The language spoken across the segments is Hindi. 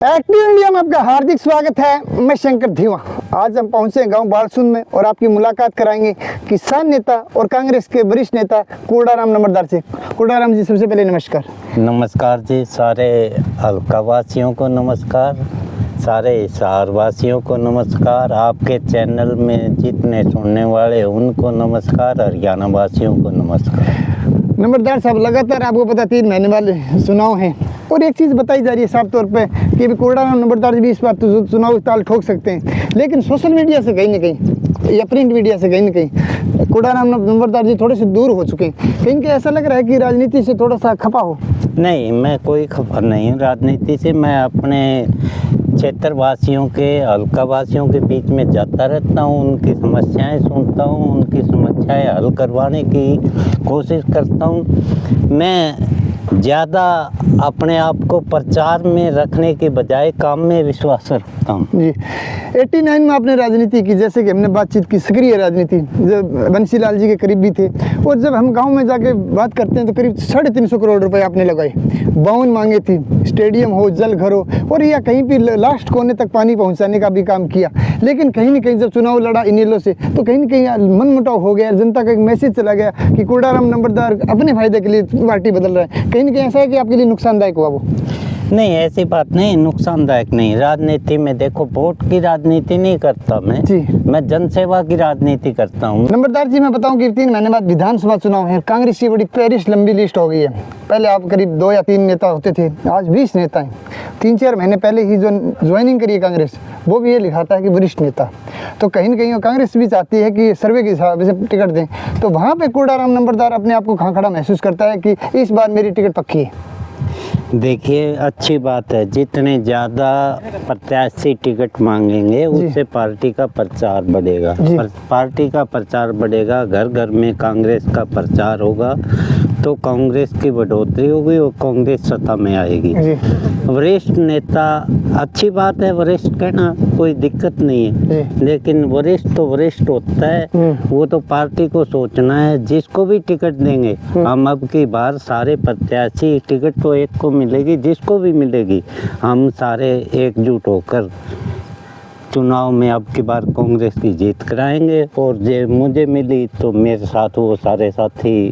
एक्टिव इंडिया में आपका हार्दिक स्वागत है। मैं शंकर धीवा। आज हम पहुंचे गांव बालसुंद में और आपकी मुलाकात कराएंगे किसान नेता और कांग्रेस के वरिष्ठ नेता कोडाराम नंबरदार से। कोडाराम जी, सबसे पहले नमस्कार। नमस्कार जी, सारे हल्का वासियों को नमस्कार, सारे हिसार वासियों को नमस्कार, आपके चैनल में जितने सुनने वाले उनको नमस्कार, हरियाणा वासियों को नमस्कार। नंबरदार साहब, लगातार आपको पता 3 महीने वाले चुनाव हैं और एक चीज़ बताई जा रही है साफ तौर पे कि कोडाराम नंबरदार जी भी इस बार तो चुनाव ताल ठोक सकते हैं, लेकिन सोशल मीडिया से कहीं ना कहीं या प्रिंट मीडिया से कहीं ना कहीं कोडाराम नंबरदार जी थोड़े से दूर हो चुके हैं। कहीं के ऐसा लग रहा है कि राजनीति से थोड़ा सा खपा हो। नहीं, मैं कोई खबर नहीं राजनीति से। मैं अपने क्षेत्र वासियों के, हल्का वासियों के बीच में जाता रहता हूँ, उनकी समस्याएं सुनता हूँ, उनकी समस्याएं हल करवाने की कोशिश करता हूँ। मैं ज़्यादा अपने आप को प्रचार में रखने के बजाय काम में विश्वास रखता हूँ। जी, 89 में आपने राजनीति की, जैसे कि हमने बातचीत की, सक्रिय राजनीति, जब बंसीलाल जी के करीब भी थे, और जब हम गांव में जाके बात करते हैं तो करीब 350 करोड़ रुपए आपने लगाए, 52 मांगे थी, स्टेडियम हो, जल घर हो, और या कहीं भी लास्ट कोने तक पानी पहुंचाने का भी काम किया। लेकिन कहीं ना कहीं जब चुनाव लड़ा इनेलो से तो कहीं ना कहीं मनमुटाव हो गया, जनता का एक मैसेज चला गया कि कोडाराम नंबरदार अपने फायदे के लिए पार्टी बदल रहा है। कहीं ना कहीं ऐसा है कि आपके लिए नुकसानदायक हुआ वो? नहीं, ऐसी बात नहीं, नुकसानदायक नहीं। राजनीति में देखो, वोट की राजनीति नहीं करता मैं जनसेवा की राजनीति करता हूँ। नंबरदार जी, मैं बताऊं कि 3 महीने बाद विधानसभा चुनाव है। कांग्रेस की बड़ी पेरिश लंबी लिस्ट हो गई है। पहले आप करीब 2 या 3 नेता होते थे, आज 20 नेता हैं। 3-4 महीने पहले ही जो ज्वाइनिंग करी है कांग्रेस, वो भी ये लिखाता है कि वरिष्ठ नेता। तो कहीं ना कहीं कांग्रेस भी चाहती है कि सर्वे के हिसाब से टिकट दें, तो वहाँ पे कोडाराम नंबरदार अपने आप को कहाँ खड़ा महसूस करता है कि इस बार मेरी टिकट पक्की है? देखिए, अच्छी बात है, जितने ज़्यादा प्रत्याशी टिकट मांगेंगे उससे पार्टी का प्रचार बढ़ेगा। पार्टी का प्रचार बढ़ेगा, घर घर में कांग्रेस का प्रचार होगा तो कांग्रेस की बढ़ोतरी होगी और कांग्रेस सत्ता में आएगी। वरिष्ठ नेता, अच्छी बात है, वरिष्ठ कहना कोई दिक्कत नहीं है, लेकिन वरिष्ठ तो वरिष्ठ होता है, वो तो पार्टी को सोचना है। जिसको भी टिकट देंगे, हम अब की बार सारे प्रत्याशी, टिकट तो एक को मिलेगी, जिसको भी मिलेगी हम सारे एकजुट होकर चुनाव में अब की बार कांग्रेस की जीत कराएंगे, और जो मुझे मिली तो मेरे साथ वो सारे साथी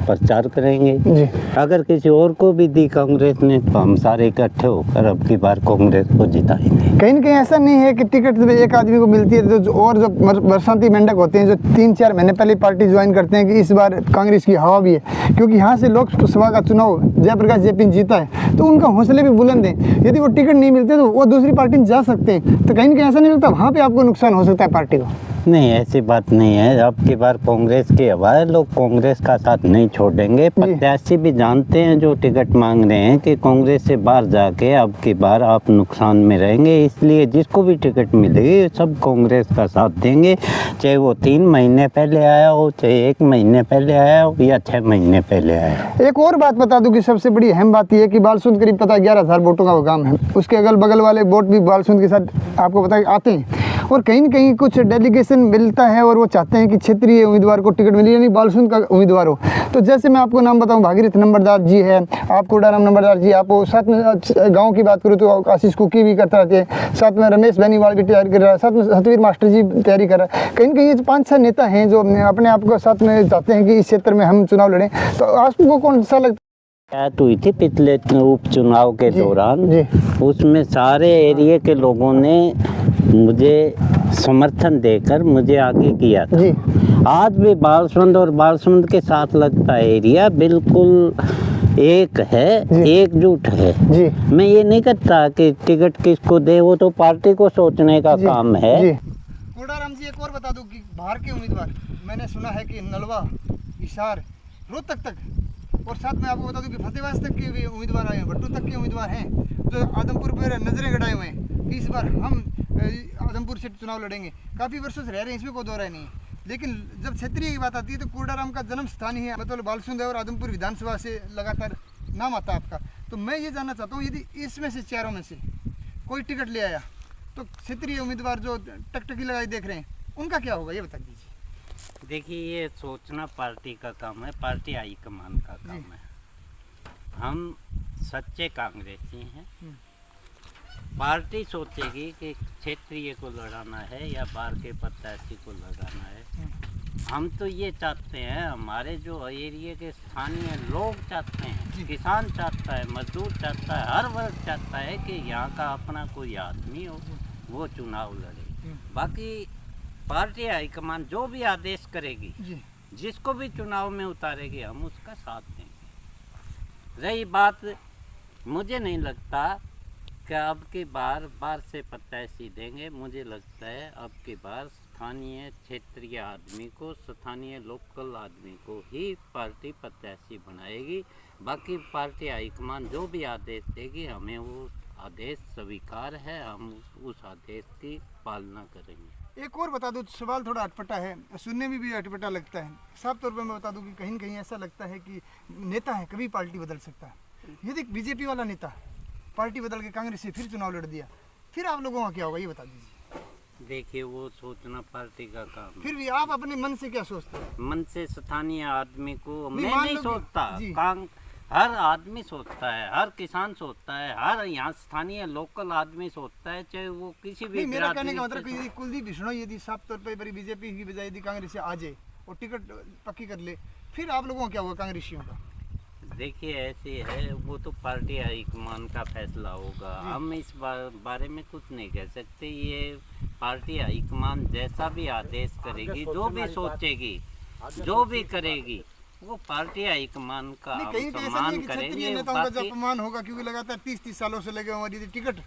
प्रचार करेंगे। अगर किसी और को भी दी कांग्रेस ने तो हम सारे इकट्ठे होकर अब की बार कांग्रेस को जिताएंगे। कहीं ना कहीं ऐसा नहीं है कि टिकट एक आदमी को मिलती है जो बरसाती मेंढक होते हैं, जो 3-4 महीने पहले पार्टी ज्वाइन करते हैं कि इस बार कांग्रेस की हवा भी है, क्योंकि यहाँ से लोकसभा का चुनाव जयप्रकाश जेपी जीता है, तो उनका हौसले भी बुलंद है। यदि वो टिकट नहीं मिलते तो वो दूसरी पार्टी में जा सकते हैं। तो कहीं ना कहीं ऐसा नहीं लगता वहाँ पे आपको नुकसान हो सकता है पार्टी को? नहीं, ऐसी बात नहीं है। अब की बार कांग्रेस की हवा है, लोग कांग्रेस का साथ नहीं छोड़ेंगे। प्रत्याशी भी जानते हैं जो टिकट मांग रहे हैं कि कांग्रेस से बाहर जाके अब की बार आप नुकसान में रहेंगे, इसलिए जिसको भी टिकट मिलेगी सब कांग्रेस का साथ देंगे, चाहे वो 3 महीने पहले आया हो, चाहे 1 महीने पहले आया हो या 6 महीने पहले आया हो। एक और बात बता दूं कि सबसे बड़ी अहम बात यह है कि बालसुंद करीब पता 11,000 वोटों का वो काम है, उसके अगल बगल वाले वोट भी बालसुंद के साथ आपको पता आते हैं, और कहीं न कहीं कुछ डेलीगेशन मिलता है और वो चाहते हैं कि क्षेत्रीय उम्मीदवार को टिकट मिले, यानी बालसुंद का उम्मीदवार हो। तो जैसे मैं आपको नाम बताऊं, भागीरथ नंबरदार जी है, आप कोडाराम नंबरदार जी, आप साथ में गांव की बात करूँ तो आशीष कुकी भी करता रहते हैं, साथ में रमेश बेनीवाल भी तैयारी कर रहा है, साथ में सतवीर मास्टर जी तैयारी कर रहा है। कहीं न कहीं ये 5-6 नेता हैं जो अपने आप को साथ में चाहते हैं कि इस क्षेत्र में हम चुनाव लड़ें। तो आपको कौन सा लगता है? बात हुई थी पिछले उपचुनाव के दौरान, उसमें सारे एरिया के लोगों ने मुझे समर्थन देकर मुझे आगे किया था। आज भी बालसुंद और बालसुंद के साथ लगता है एरिया बिल्कुल एक है, एकजुट है। मैं ये नहीं कहता कि टिकट किसको दे, वो तो पार्टी को सोचने का काम है। कोडाराम जी, एक और बता दूं कि बाहर के उम्मीदवार मैंने सुना है कि नलवा, हिसार, रोहतक तक, और साथ में आपको बता दूं कि फतेहबाद तक के भी उम्मीदवार आए हैं, भट्टू तक के उम्मीदवार हैं, जो आदमपुर पर नजरें गड़ाए हुए हैं कि इस बार हम आदमपुर से चुनाव लड़ेंगे। काफ़ी वर्षों से रह रहे हैं, इसमें कोई दो राय नहीं है, लेकिन जब क्षेत्रीय की बात आती है तो कोडाराम का जन्म स्थान ही है, मतलब बालसुंद है, और आदमपुर विधानसभा से लगातार नाम आता है आपका। तो मैं ये जानना चाहता हूँ, यदि इसमें से चारों में से कोई टिकट ले आया तो क्षेत्रीय उम्मीदवार जो टकटकी लगाई देख रहे हैं, उनका क्या होगा, ये बता दीजिए। देखिए, ये सोचना पार्टी का काम है, पार्टी हाईकमान का काम है। हम सच्चे कांग्रेसी हैं, पार्टी सोचेगी कि क्षेत्रीय को लड़ाना है या बाहर के प्रत्याशी को लड़ाना है। हम तो ये चाहते हैं, हमारे जो एरिया के स्थानीय लोग चाहते हैं, किसान चाहता है, मजदूर चाहता है, हर वर्ग चाहता है कि यहाँ का अपना कोई आदमी हो, वो चुनाव लड़े। बाकी पार्टी हाईकमान जो भी आदेश करेगी, जिसको भी चुनाव में उतारेगी, हम उसका साथ देंगे। रही बात, मुझे नहीं लगता कि अब की बार से प्रत्याशी देंगे। मुझे लगता है अब की बार स्थानीय क्षेत्रीय आदमी को, स्थानीय लोकल आदमी को ही पार्टी प्रत्याशी बनाएगी। बाकी पार्टी हाईकमान जो भी आदेश देगी, हमें वो आदेश स्वीकार है, हम उस आदेश की पालना करेंगे। एक और बता दूं, सवाल थोड़ा अटपटा है, सुनने में भी अटपटा लगता है। साफ तौर पर मैं बता दूं कि कहीं न कहीं ऐसा लगता है कि नेता है, कभी पार्टी बदल सकता है। यदि बीजेपी वाला नेता पार्टी बदल के कांग्रेस से फिर चुनाव लड़ दिया, फिर आप लोगों का क्या होगा, ये बता दीजिए। देखिए, वो सोचना पार्टी का काम है। फिर भी आप अपने मन से क्या सोचते हैं? मन से स्थानीय आदमी को नहीं, मैं मान नहीं लो कि- सोचता, जी। हर आदमी सोचता है, हर किसान सोचता है, हर यहाँ स्थानीय लोकल आदमी सोचता है, चाहे वो किसी भी नहीं, मेरा कहने का बिरादरी मतलब कि यदि कुलदीप बिश्नोई यदि साफ तौर पर बीजेपी की बजाय यदि कांग्रेस से आ जाए और टिकट पक्की कर ले, फिर आप लोगों का क्या होगा कांग्रेसियों का? देखिए, ऐसे है, वो तो पार्टी हाईकमान का फैसला होगा। हम इस बारे में कुछ नहीं कह सकते। ये पार्टी हाईकमान जैसा भी आदेश करेगी, जो भी सोचेगी, जो भी करेगी, वो पार्टी हाईकमान का नहीं, हम कहीं तो ऐसा नहीं सम्मान है कि क्षेत्रीय करेंगे। नेताओं का जो बाकी अपमान होगा, क्योंकि लगातार 30-30 सालों से लगे हमारी यदि टिकट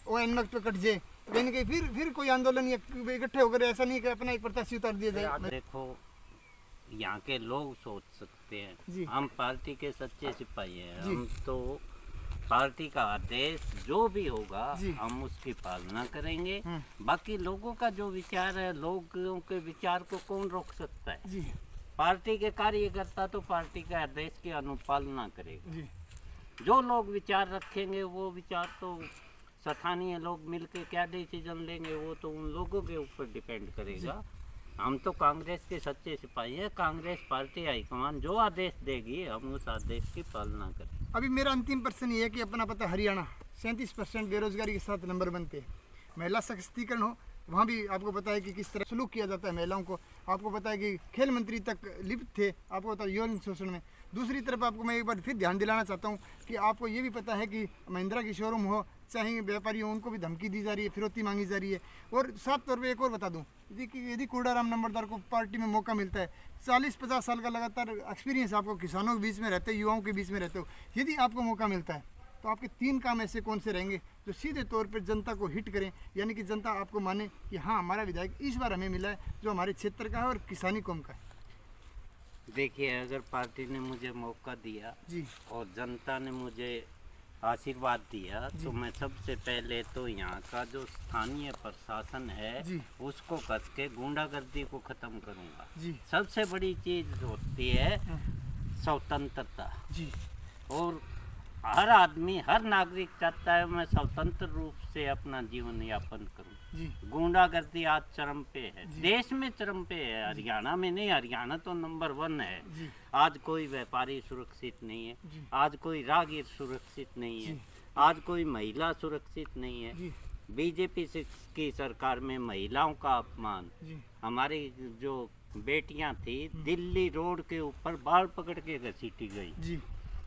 वो एनमक पे कट जाए, तो कहीं ना कहीं फिर कोई आंदोलन या इकट्ठे होकर, ऐसा नहीं कि अपना एक प्रत्याशी उतार दिया जाए। देखो, यहाँ के लोग सोच सकते जी। हैं, हम पार्टी के सच्चे सिपाही हैं। जी। हम तो पार्टी का आदेश जो भी होगा, जी। हम उसकी पालना करेंगे। बाकी लोगों का जो विचार है, लोगों के विचार को कौन रोक सकता है? जी पार्टी के कार्यकर्ता तो पार्टी के आदेश की अनुपालना करेगा। जी जो लोग विचार रखेंगे, वो विचार तो स्थानीय लोग मिलकर क्या डिसीजन लेंगे, वो तो उन लोगों के ऊपर डिपेंड करेगा। हम तो कांग्रेस के सच्चे सिपाही हैं। कांग्रेस पार्टी हाईकमान जो आदेश देगी, हम उस आदेश की पालना करेंगे। अभी मेरा अंतिम प्रश्न ये है कि अपना पता हरियाणा 37% बेरोजगारी के साथ नंबर 1 पे, महिला सशक्तिकरण हो, वहाँ भी आपको पता है कि किस तरह सलूक किया जाता है महिलाओं को। आपको पता है कि खेल मंत्री तक लिप्त थे, आपको पता है यौन शोषण में। दूसरी तरफ आपको मैं एक बार फिर ध्यान दिलाना चाहता हूँ कि आपको ये भी पता है कि महिंद्रा की शोरूम हो, चाहे व्यापारी हो, उनको भी धमकी दी जा रही है, फिरौती मांगी जा रही है। और साफ तौर पर एक और बता दूँ, यदि कूड़ाराम नंबरदार को पार्टी में मौका मिलता है, 40-50 साल का लगातार एक्सपीरियंस आपको किसानों के बीच में रहते हो, युवाओं के बीच में रहते हो, यदि आपको मौका मिलता है, तो आपके 3 काम ऐसे कौन से रहेंगे जो सीधे तौर पर जनता को हिट करें, यानी कि जनता आपको माने कि हाँ, हमारा विधायक इस बार हमें मिला है जो हमारे क्षेत्र का है और किसानी कौम का है? देखिए, अगर पार्टी ने मुझे मौका दिया जी और जनता ने मुझे आशीर्वाद दिया, तो मैं सबसे पहले तो यहाँ का जो स्थानीय प्रशासन है, जी। उसको कस के गुंडागर्दी को ख़त्म करूँगा। जी सबसे बड़ी चीज़ होती है स्वतंत्रता। जी और हर आदमी, हर नागरिक चाहता है मैं स्वतंत्र रूप से अपना जीवन यापन करूं। जी गुंडागर्दी आज चरम पे है, देश में चरम पे है, हरियाणा में नहीं। हरियाणा तो नंबर 1 है। जी आज कोई व्यापारी सुरक्षित नहीं है, जी। आज कोई राहगीर सुरक्षित नहीं है, जी। आज कोई महिला सुरक्षित नहीं है। जी बीजेपी की सरकार में महिलाओं का अपमान, जी हमारी जो बेटियां थी दिल्ली रोड के ऊपर बाल पकड़ के घसीटी गई, जी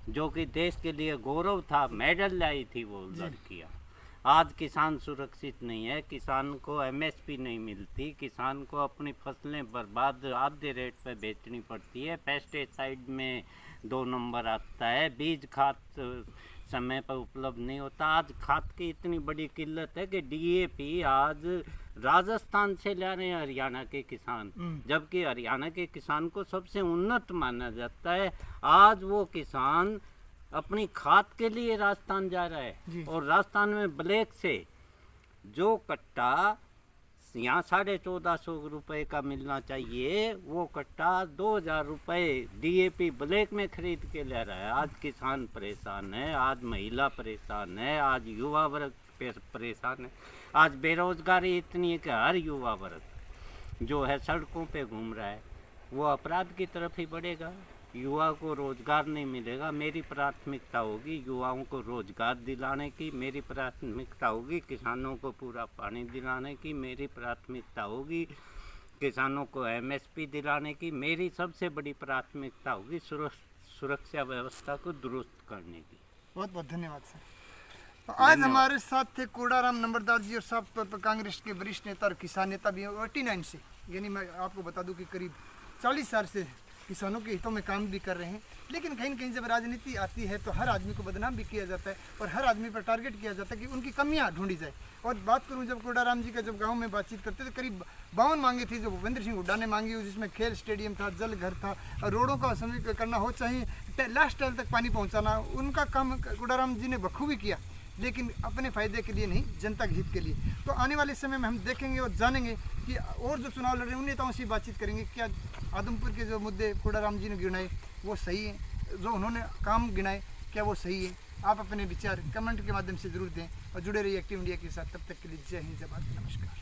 जो कि देश के लिए गौरव था, मेडल लाई थी वो लड़कियाँ। आज किसान सुरक्षित नहीं है, किसान को एमएसपी नहीं मिलती, किसान को अपनी फसलें बर्बाद आधे रेट पे बेचनी पड़ती है, पेस्टिसाइड में 2 नंबर आता है, बीज खाद समय पर उपलब्ध नहीं होता। आज खाद की इतनी बड़ी किल्लत है कि डीएपी आज राजस्थान से ला रहे हैं हरियाणा के किसान, जबकि हरियाणा के किसान को सबसे उन्नत माना जाता है। आज वो किसान अपनी खाद के लिए राजस्थान जा रहा है, और राजस्थान में ब्लैक से जो कट्टा यहाँ 1450 रुपये का मिलना चाहिए, वो कट्टा 2000 रुपये डीएपी ब्लैक में खरीद के ले रहा है। आज किसान परेशान है, आज महिला परेशान है, आज युवा वर्ग परेशान है। आज बेरोजगारी इतनी है कि हर युवा वर्ग जो है सड़कों पे घूम रहा है, वो अपराध की तरफ ही बढ़ेगा। युवा को रोजगार नहीं मिलेगा, मेरी प्राथमिकता होगी युवाओं को रोजगार दिलाने की, मेरी प्राथमिकता होगी किसानों को पूरा पानी दिलाने की, मेरी प्राथमिकता होगी किसानों को एमएसपी दिलाने की, मेरी सबसे बड़ी प्राथमिकता होगी सुरक्षा व्यवस्था को दुरुस्त करने की। बहुत बहुत धन्यवाद सर। तो आज हमारे साथ थे कोडाराम नंबरदार जी और साफ तौर पर कांग्रेस के वरिष्ठ नेता और किसान नेता भी 89 से, यानी मैं आपको बता दूं कि करीब 40 साल से किसानों के हितों में काम भी कर रहे हैं। लेकिन कहीं न कहीं जब राजनीति आती है तो हर आदमी को बदनाम भी किया जाता है और हर आदमी पर टारगेट किया जाता है कि उनकी कमियां ढूंढी जाए। और बात करूं जब कोडाराम जी का जब गांव में बातचीत करते थे, करीब 52 मांगे थी जो भूपेंद्र सिंह हुड्डा ने मांगी, जिसमें खेल स्टेडियम था, जल घर था, और रोडों का समय करना हो, चाहे लास्ट टाइल तक पानी पहुँचाना, उनका काम कोडाराम जी ने बखूबी किया, लेकिन अपने फ़ायदे के लिए नहीं, जनता के हित के लिए। तो आने वाले समय में हम देखेंगे और जानेंगे कि और जो चुनाव लड़ रहे हैं उन नेताओं से बातचीत करेंगे, क्या आदमपुर के जो मुद्दे कोडाराम जी ने गिनाए वो सही है, जो उन्होंने काम गिनाए क्या वो सही है। आप अपने विचार कमेंट के माध्यम से ज़रूर दें और जुड़े रहिए एक्टिव इंडिया के साथ। तब तक के लिए जय हिंद, जय भारत, नमस्कार।